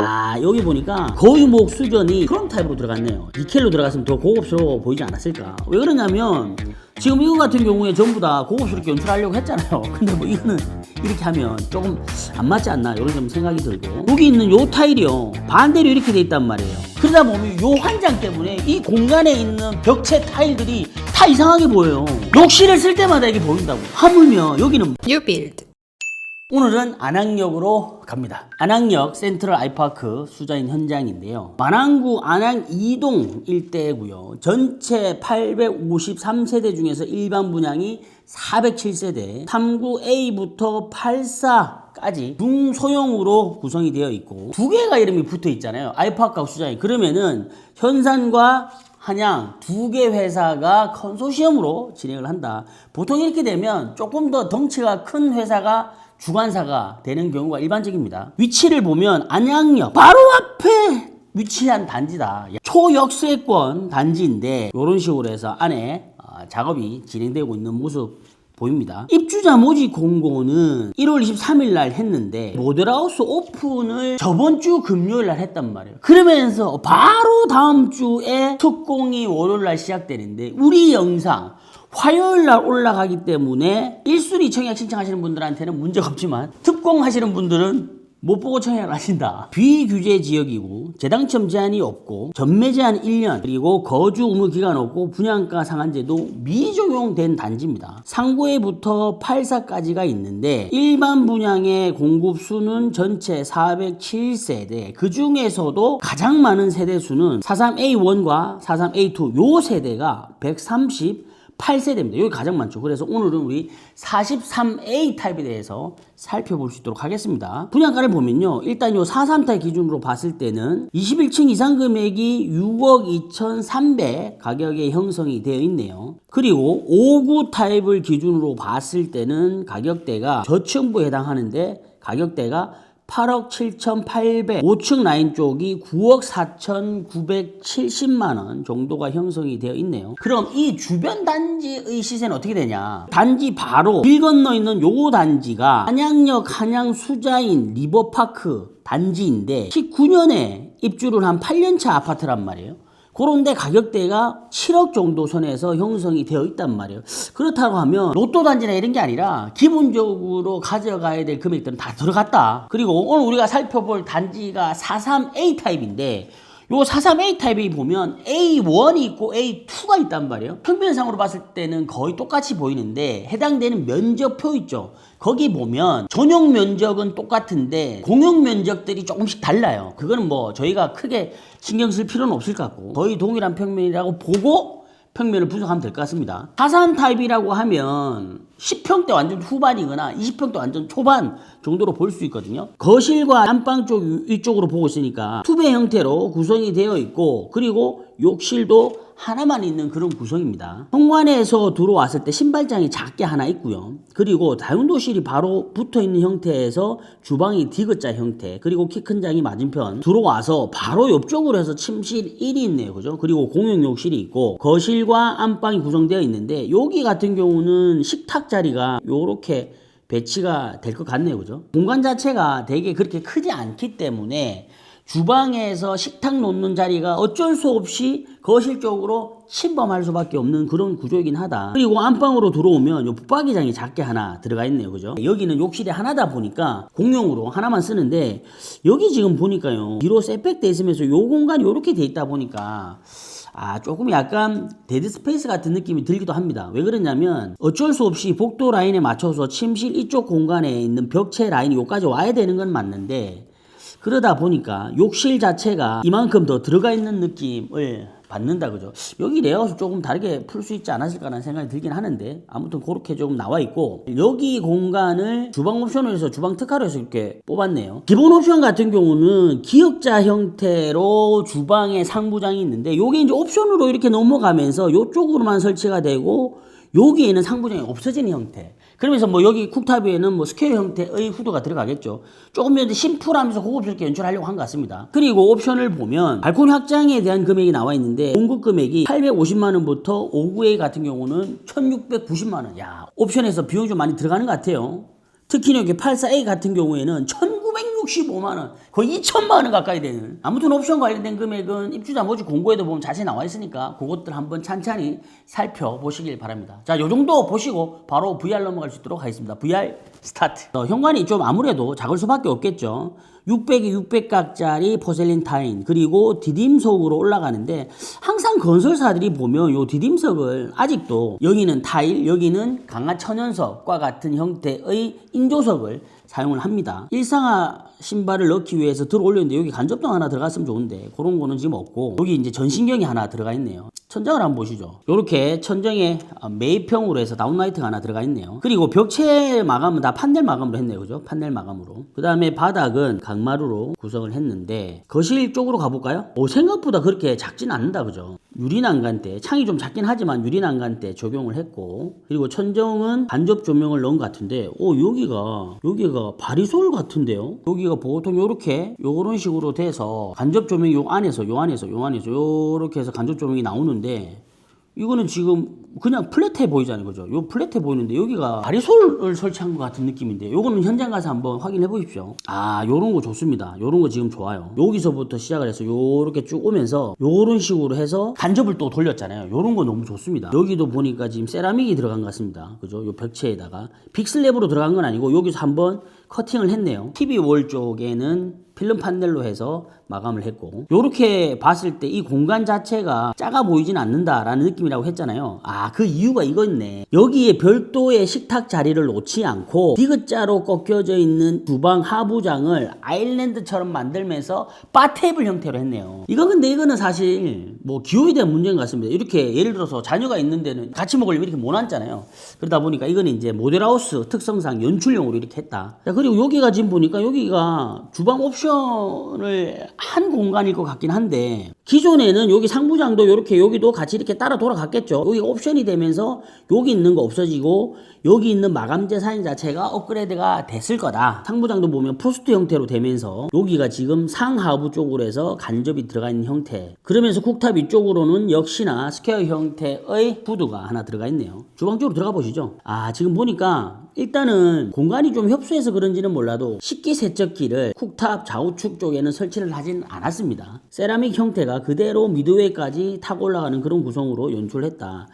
야, 여기 보니까 거유목 수전이 크롬 타입으로 들어갔네요. 니켈로 들어갔으면 더 고급스러워 보이지 않았을까? 왜 그러냐면 지금 이거 같은 경우에 전부 다 고급스럽게 연출하려고 했잖아요. 근데 뭐 이거는 이렇게 하면 조금 안 맞지 않나 이런 좀 생각이 들고, 여기 있는 요 타일이요 반대로 이렇게 돼 있단 말이에요. 그러다 보면 요 환장 때문에 이 공간에 있는 벽체 타일들이 다 이상하게 보여요. 욕실을 쓸 때마다 이게 보인다고. 하물며 여기는 New build. 오늘은 안양역으로 갑니다. 안양역 센트럴 아이파크 수자인 현장인데요. 만안구 안양 2동 일대고요. 전체 853세대 중에서 일반 분양이 407세대, 39A부터 84까지 중소형으로 구성이 되어 있고, 두 개가 이름이 붙어 있잖아요. 아이파크하고 수자인. 그러면은 현산과 한양 두 개 회사가 컨소시엄으로 진행을 한다. 보통 이렇게 되면 조금 더 덩치가 큰 회사가 주관사가 되는 경우가 일반적입니다. 위치를 보면 안양역 바로 앞에 위치한 단지다. 초역세권 단지인데 이런 식으로 해서 안에 작업이 진행되고 있는 모습 보입니다. 입주자 모집 공고는 1월 23일 날 했는데 모델하우스 오픈을 저번 주 금요일 날 했단 말이에요. 그러면서 바로 다음 주에 특공이 월요일 날 시작되는데, 우리 영상 화요일 날 올라가기 때문에 1순위 청약 신청하시는 분들한테는 문제가 없지만 특공하시는 분들은 못 보고 청약을 하신다. 비규제 지역이고 재당첨 제한이 없고 전매 제한 1년, 그리고 거주 의무 기간 없고 분양가 상한제도 미적용된 단지입니다. 39회부터 84까지가 있는데 일반 분양의 공급 수는 전체 407세대, 그 중에서도 가장 많은 세대 수는 43A1과 43A2 요 세대가 138세대입니다. 여기 가장 많죠. 그래서 오늘은 우리 43A 타입에 대해서 살펴볼 수 있도록 하겠습니다. 분양가를 보면요, 일단 요 43 타입 기준으로 봤을 때는 21층 이상 금액이 6억 2,300 가격에 형성이 되어 있네요. 그리고 59 타입을 기준으로 봤을 때는 가격대가 저층부에 해당하는데 가격대가 8억 7,800, 5층 라인 쪽이 9억 4,970만원 정도가 형성이 되어 있네요. 그럼 이 주변 단지의 시세는 어떻게 되냐? 단지 바로 길 건너 있는 요 단지가 안양역 한양 수자인 리버파크 단지인데 19년에 입주를 한 8년차 아파트란 말이에요. 그런데 가격대가 7억 정도 선에서 형성이 되어 있단 말이에요. 그렇다고 하면 로또 단지나 이런 게 아니라 기본적으로 가져가야 될 금액들은 다 들어갔다. 그리고 오늘 우리가 살펴볼 단지가 43A 타입인데 요 43A 타입이 보면 A1이 있고 A2가 있단 말이에요. 평면상으로 봤을 때는 거의 똑같이 보이는데 해당되는 면적표 있죠. 거기 보면 전용 면적은 똑같은데 공용 면적들이 조금씩 달라요. 그거는 뭐 저희가 크게 신경 쓸 필요는 없을 것 같고 거의 동일한 평면이라고 보고 평면을 분석하면 될 것 같습니다. 43 타입이라고 하면 10평대 완전 후반이거나 20평대 완전 초반 정도로 볼 수 있거든요. 거실과 안방 쪽 이쪽으로 보고 있으니까 투배 형태로 구성이 되어 있고, 그리고 욕실도 하나만 있는 그런 구성입니다. 현관에서 들어왔을 때 신발장이 작게 하나 있고요. 그리고 다용도실이 바로 붙어있는 형태에서 주방이 디귿자 형태, 그리고 키 큰 장이 맞은편 들어와서 바로 옆쪽으로 해서 침실 1이 있네요. 그죠? 그리고 공용 욕실이 있고 거실과 안방이 구성되어 있는데, 여기 같은 경우는 식탁 자리가 요렇게 배치가 될 것 같네요. 그죠? 공간 자체가 되게 그렇게 크지 않기 때문에 주방에서 식탁 놓는 자리가 어쩔 수 없이 거실 쪽으로 침범할 수밖에 없는 그런 구조이긴 하다. 그리고 안방으로 들어오면 요 붙박이장이 작게 하나 들어가 있네요. 그죠? 여기는 욕실이 하나다 보니까 공용으로 하나만 쓰는데, 여기 지금 보니까요, 뒤로 셋백돼 있으면서 요 공간이 요렇게 돼 있다 보니까 조금 약간 데드 스페이스 같은 느낌이 들기도 합니다. 왜 그러냐면 어쩔 수 없이 복도 라인에 맞춰서 침실 이쪽 공간에 있는 벽체 라인이 요까지 와야 되는 건 맞는데, 그러다 보니까 욕실 자체가 이만큼 더 들어가 있는 느낌을 받는다. 그죠? 여기 레이아웃을 조금 다르게 풀 수 있지 않았을까라는 생각이 들긴 하는데, 아무튼 그렇게 조금 나와 있고, 여기 공간을 주방 옵션으로 해서 주방 특화로 해서 이렇게 뽑았네요. 기본 옵션 같은 경우는 기역자 형태로 주방에 상부장이 있는데, 요게 이제 옵션으로 이렇게 넘어가면서 요쪽으로만 설치가 되고 여기에는 상부장이 없어지는 형태. 그러면서 뭐 여기 쿡탑에는 뭐 스퀘어 형태의 후드가 들어가겠죠. 조금 더 심플하면서 고급스럽게 연출하려고 한 것 같습니다. 그리고 옵션을 보면 발코니 확장에 대한 금액이 나와 있는데, 공급 금액이 850만원부터 59A 같은 경우는 1690만원. 야, 옵션에서 비용이 좀 많이 들어가는 것 같아요. 특히 여기 84A 같은 경우에는 1960 65만 원, 거의 2천만 원 가까이 되는. 아무튼 옵션 관련된 금액은 입주자 모집 공고에도 보면 자세히 나와 있으니까 그것들 한번 찬찬히 살펴보시길 바랍니다. 자, 요 정도 보시고 바로 VR 넘어갈 수 있도록 하겠습니다. VR 스타트. 현관이 좀 아무래도 작을 수밖에 없겠죠. 600에 600각짜리 포셀린 타인, 그리고 디딤석으로 올라가는데, 항상 건설사들이 보면 요 디딤석을 아직도 여기는 타일, 여기는 강화 천연석과 같은 형태의 인조석을 사용을 합니다. 일상화 신발을 넣기 위해서 들어 올렸는데 여기 간접등 하나 들어갔으면 좋은데 그런 거는 지금 없고, 여기 이제 전신경이 하나 들어가 있네요. 천장을 한번 보시죠. 이렇게 천정에 매입형으로 해서 다운라이트가 하나 들어가 있네요. 그리고 벽체 마감은 다 판넬 마감으로 했네요. 그죠? 판넬 마감으로. 그 다음에 바닥은 강마루로 구성을 했는데, 거실 쪽으로 가볼까요? 생각보다 그렇게 작진 않는다. 그죠? 유리난간대, 창이 좀 작긴 하지만 유리난간대 적용을 했고, 그리고 천정은 간접 조명을 넣은 것 같은데, 여기가 바리솔 같은데요? 여기가 보통 요렇게 요런 식으로 돼서 간접 조명이 요 안에서 요렇게 해서 간접 조명이 나오는데, 이거는 지금 그냥 플랫해 보이잖아요. 그죠? 요 플랫해 보이는데 여기가 바리솔을 설치한 것 같은 느낌인데, 요거는 현장 가서 한번 확인해 보십시오. 요런 거 좋습니다. 요런 거 지금 좋아요. 여기서부터 시작을 해서 요렇게 쭉 오면서 요런 식으로 해서 간접을 또 돌렸잖아요. 요런 거 너무 좋습니다. 여기도 보니까 지금 세라믹이 들어간 것 같습니다. 그죠? 요 벽체에다가 빅슬랩으로 들어간 건 아니고 여기서 한번 커팅을 했네요. TV 월 쪽에는 필름 판넬로 해서 마감을 했고, 요렇게 봤을 때 이 공간 자체가 작아 보이진 않는다라는 느낌이라고 했잖아요. 그 이유가 이거였네. 여기에 별도의 식탁 자리를 놓지 않고 디귿자로 꺾여져 있는 주방 하부장을 아일랜드처럼 만들면서 바 테이블 형태로 했네요. 근데 이거는 사실 뭐 기호에 대한 문제인 것 같습니다. 이렇게 예를 들어서 자녀가 있는 데는 같이 먹으려면 이렇게 못 앉잖아요. 그러다 보니까 이거는 이제 모델하우스 특성상 연출용으로 이렇게 했다. 그리고 여기가 지금 보니까 여기가 주방 옵션을 한 공간일 것 같긴 한데, 기존에는 여기 상부장도 이렇게 여기도 같이 이렇게 따라 돌아갔겠죠. 여기가 옵션이 되면서 여기 있는 거 없어지고 여기 있는 마감재 사인 자체가 업그레이드가 됐을 거다. 상부장도 보면 프로스트 형태로 되면서 여기가 지금 상하부 쪽으로 해서 간접이 들어가 있는 형태, 그러면서 쿡탑 위쪽으로는 역시나 스퀘어 형태의 후드가 하나 들어가 있네요. 주방 쪽으로 들어가 보시죠. 지금 보니까 일단은 공간이 좀 협소해서 그런지는 몰라도 식기세척기를 쿡탑 좌우측 쪽에는 설치를 하진 않았습니다. 세라믹 형태가 그대로 미드웨이까지 타고 올라가는 그런 구성으로 연출했다.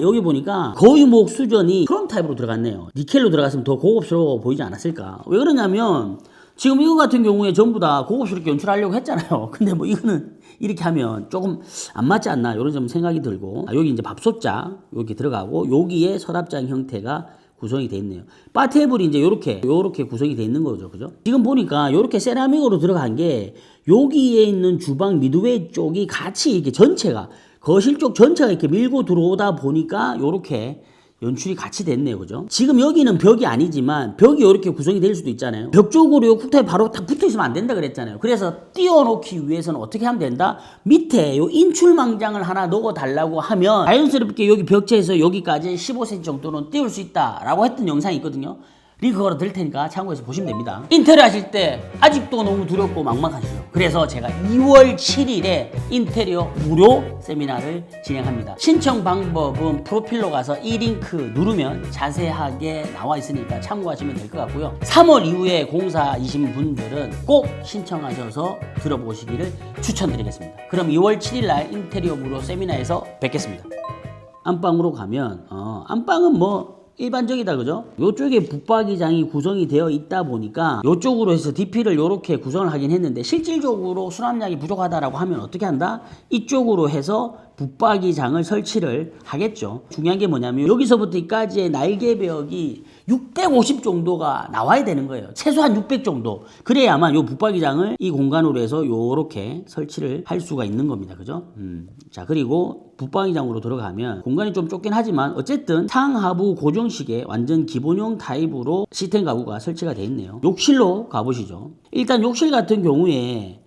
여기 보니까 거유목 수전이 크롬 타입으로 들어갔네요. 니켈로 들어갔으면 더 고급스러워 보이지 않았을까? 왜 그러냐면 지금 이거 같은 경우에 전부 다 고급스럽게 연출하려고 했잖아요. 근데 뭐 이거는 이렇게 하면 조금 안 맞지 않나, 이런 좀 생각이 들고, 여기 이제 밥솥장 이렇게 들어가고 여기에 서랍장 형태가 구성이 돼 있네요. 바 테이블이 이제 요렇게 구성이 돼 있는 거죠. 그죠? 지금 보니까 요렇게 세라믹으로 들어간 게 여기에 있는 주방 미드웨이 쪽이 같이 이렇게 전체가, 거실 쪽 전체가 이렇게 밀고 들어오다 보니까 요렇게 연출이 같이 됐네요. 그죠? 지금 여기는 벽이 아니지만 벽이 이렇게 구성이 될 수도 있잖아요. 벽 쪽으로 요 쿡탑이 바로 딱 붙어 있으면 안 된다 그랬잖아요. 그래서 띄워놓기 위해서는 어떻게 하면 된다? 밑에 요 인출망장을 하나 넣어 달라고 하면 자연스럽게 여기 벽체에서 여기까지 15cm 정도는 띄울 수 있다라고 했던 영상이 있거든요. 링크 걸어 드릴 테니까 참고해서 보시면 됩니다. 인테리어 하실 때 아직도 너무 두렵고 막막하시죠? 그래서 제가 2월 7일에 인테리어 무료 세미나를 진행합니다. 신청 방법은 프로필로 가서 이 링크 누르면 자세하게 나와 있으니까 참고하시면 될 것 같고요. 3월 이후에 공사이신 분들은 꼭 신청하셔서 들어보시기를 추천드리겠습니다. 그럼 2월 7일 날 인테리어 무료 세미나에서 뵙겠습니다. 안방으로 가면 안방은 뭐 일반적이다. 그죠? 요쪽에 붙박이장이 구성이 되어 있다 보니까 요쪽으로 해서 DP를 요렇게 구성을 하긴 했는데, 실질적으로 수납량이 부족하다라고 하면 어떻게 한다? 이쪽으로 해서 붙박이장을 설치를 하겠죠. 중요한 게 뭐냐면 여기서부터 여기까지의 날개벽이 650 정도가 나와야 되는 거예요. 최소한 600 정도. 그래야만 요 붙박이장을 이 공간으로 해서 요렇게 설치를 할 수가 있는 겁니다. 그죠? 자, 그리고 붙박이장으로 들어가면 공간이 좀 좁긴 하지만 어쨌든 상하부 고정식의 완전 기본형 타입으로 시스템 가구가 설치가 되어 있네요. 욕실로 가보시죠. 일단 욕실 같은 경우에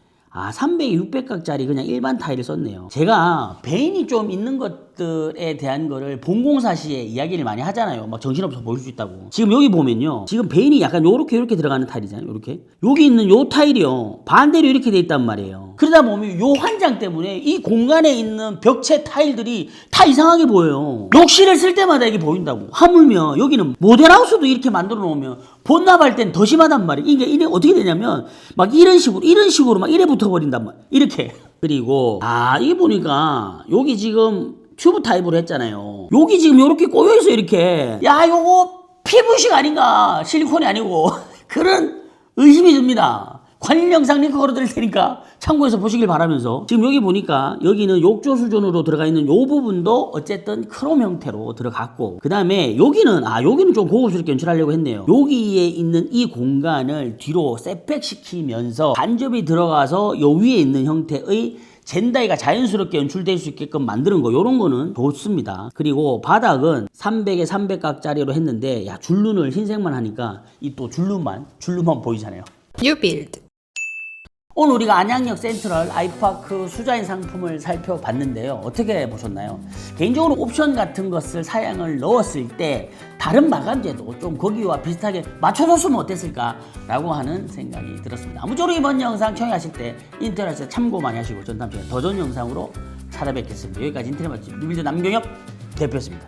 300, 600각짜리 그냥 일반 타일을 썼네요. 제가 베인이 좀 있는 것들에 대한 거를 본공사 시에 이야기를 많이 하잖아요. 막 정신없어 보일 수 있다고. 지금 여기 보면요. 지금 베인이 약간 요렇게 들어가는 타일이잖아요. 요렇게. 여기 있는 요 타일이요. 반대로 이렇게 돼 있단 말이에요. 그래서 그러다 보면 요 환장 때문에 이 공간에 있는 벽체 타일들이 다 이상하게 보여요. 욕실을 쓸 때마다 이게 보인다고. 하물며 여기는 모델하우스도 이렇게 만들어 놓으면 본납할 땐 더 심하단 말이에요. 이게 어떻게 되냐면 막 이런 식으로 막 이래 붙어 버린단 말이에요. 이렇게. 그리고 이게 보니까 여기 지금 튜브 타입으로 했잖아요. 여기 지금 이렇게 꼬여 있어 이렇게. 야, 요거 PVC가 아닌가? 실리콘이 아니고. 그런 의심이 듭니다. 관련 영상 링크 걸어드릴 테니까 참고해서 보시길 바라면서, 지금 여기 보니까 여기는 욕조 수전으로 들어가 있는 요 부분도 어쨌든 크롬 형태로 들어갔고, 그 다음에 여기는 좀 고급스럽게 연출하려고 했네요. 여기에 있는 이 공간을 뒤로 셋백 시키면서 간접이 들어가서 요 위에 있는 형태의 젠다이가 자연스럽게 연출될 수 있게끔 만드는 거, 요런 거는 좋습니다. 그리고 바닥은 300에 300각짜리로 했는데, 야, 줄눈을 흰색만 하니까 이 또 줄눈만 보이잖아요. 뉴빌드. 오늘 우리가 안양역 센트럴 아이파크 수자인 상품을 살펴봤는데요. 어떻게 보셨나요? 개인적으로 옵션 같은 것을 사양을 넣었을 때 다른 마감재도 좀 거기와 비슷하게 맞춰줬으면 어땠을까 라고 하는 생각이 들었습니다. 아무쪼록 이번 영상 청약하실 때 인터넷에서 참고 많이 하시고, 전 다음 시간에 더 좋은 영상으로 찾아뵙겠습니다. 여기까지 인터넷 맛집 뉴빌드 남경혁 대표였습니다.